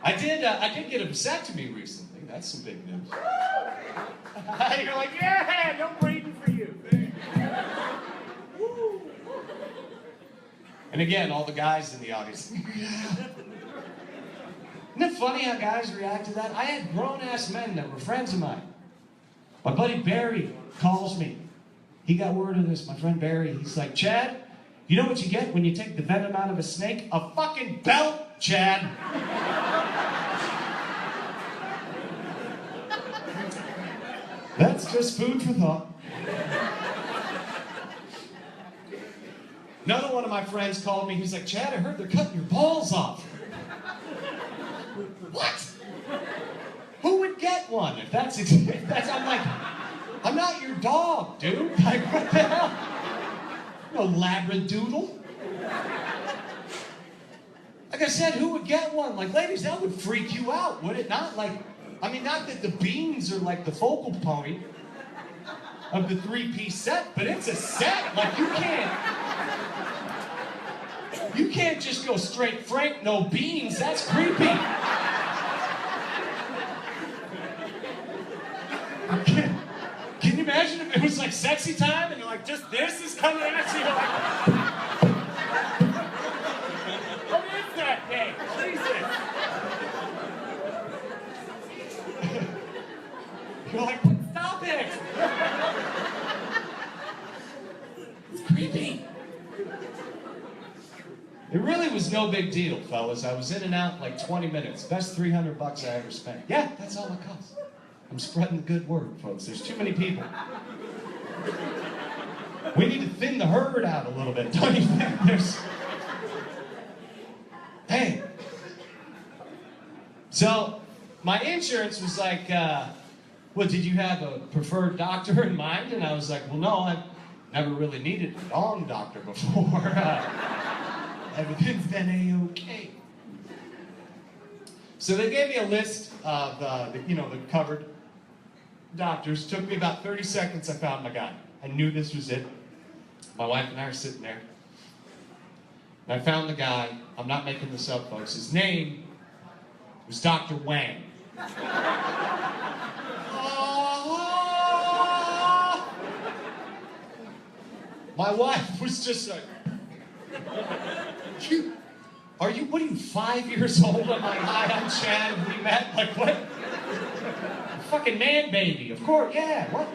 I did get a vasectomy recently. That's some big news. You're like, yeah, no breathing for you. And again, all the guys in the audience. Isn't it funny how guys react to that? I had grown-ass men that were friends of mine. My buddy Barry calls me. He got word of this, my friend Barry. He's like, Chad, you know what you get when you take the venom out of a snake? A fucking belt, Chad. That's just food for thought. Another one of my friends called me. He's like, Chad, I heard they're cutting your balls off. What? Who would get one if that's I'm like, I'm not your dog, dude. Like, what the hell? No labradoodle. Like I said, who would get one? Like, ladies, that would freak you out, would it not? Like, I mean, not that the beans are like the focal point of the three-piece set, but it's a set. Like, you can't just go straight Frank, no beans. That's creepy. Can you imagine if it was like sexy time and like just this is coming at you? Like, what is that thing? Jesus. You're like, stop it. It's creepy. It really was no big deal, fellas. I was in and out in like 20 minutes. Best $300 I ever spent. Yeah, that's all it costs. I'm spreading the good word, folks. There's too many people. We need to thin the herd out a little bit, don't you think? Hey. So, my insurance was like, well, did you have a preferred doctor in mind? And I was like, well, no, I've never really needed a dog doctor before. Everything's been A-okay. So they gave me a list of the covered doctors. Took me about 30 seconds. I found my guy. I knew this was it. My wife and I are sitting there. And I found the guy. I'm not making this up, folks. His name was Dr. Wang. My wife was just like, what are you, 5 years old? I'm like, hi, I'm Chad, and we met, like, what? Fucking man baby, of course, yeah, what?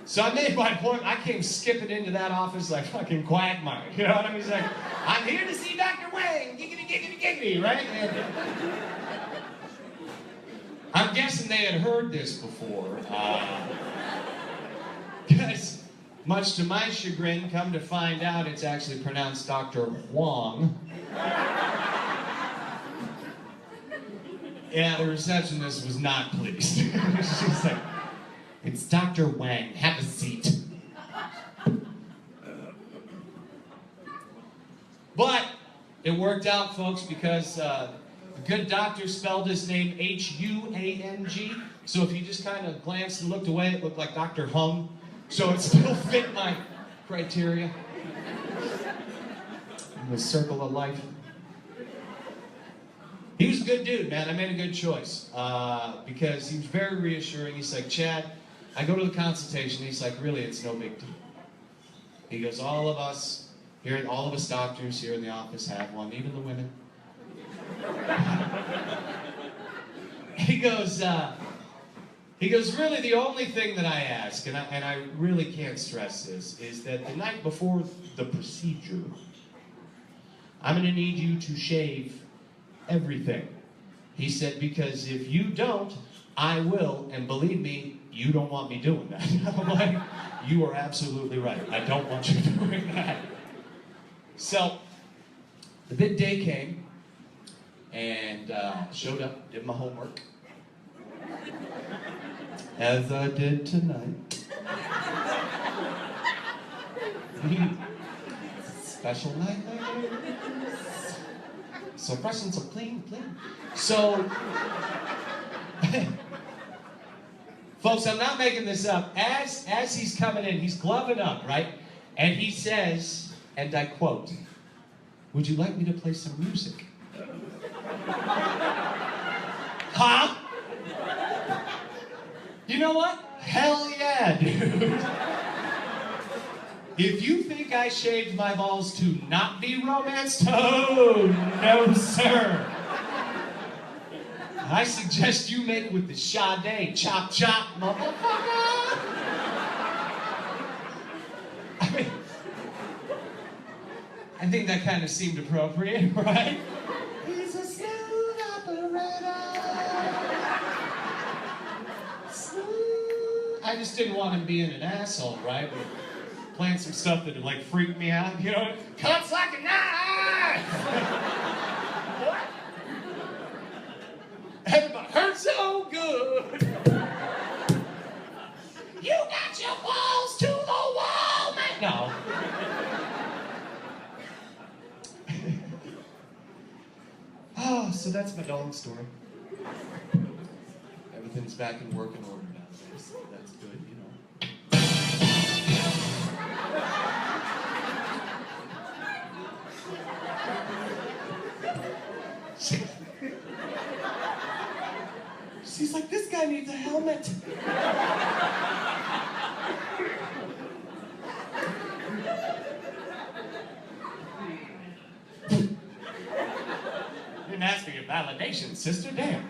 So I made my point. I came skipping into that office like fucking Quagmire, you know what I mean? He's like, I'm here to see Dr. Wang, giggity, giggity, giggity, right? And I'm guessing they had heard this before. Because, much to my chagrin, come to find out it's actually pronounced Dr. Huang. Yeah, the receptionist was not pleased. She's like, it's Dr. Wang, have a seat. But it worked out, folks, because the good doctor spelled his name H-U-A-N-G. So if you just kind of glanced and looked away, it looked like Dr. Hung. So it still fit my criteria. In the circle of life. He was a good dude, man. I made a good choice. Because he was very reassuring. He's like, Chad, I go to the consultation. He's like, really, it's no big deal. He goes, all of us doctors here in the office have one, even the women. He goes, really, the only thing that I ask, and I really can't stress this, is that the night before the procedure, I'm going to need you to shave everything. He said, because if you don't, I will, and believe me, you don't want me doing that. I'm like, you are absolutely right. I don't want you doing that. So, the big day came, and showed up, did my homework. As I did tonight. Special night. So fresh and so clean. So, folks, I'm not making this up. As he's coming in, he's gloving up, right? And he says, and I quote, "Would you like me to play some music?" Huh? You know what? Hell yeah, dude. If you think I shaved my balls to not be romanced, oh, no, sir. I suggest you make with the Sade chop chop, motherfucker. I mean, I think that kind of seemed appropriate, right? He's a smooth operator. Smooth. I just didn't want him being an asshole, right? Playing some stuff that would like freak me out, you know? Cuts like a knife! What? Everybody hurts so good. You got your balls to the wall, man. No. Oh, so that's my dog story. Everything's back in working order now, so that's good, you know. She's like, this guy needs a helmet. Didn't ask for your validation, sister. Damn.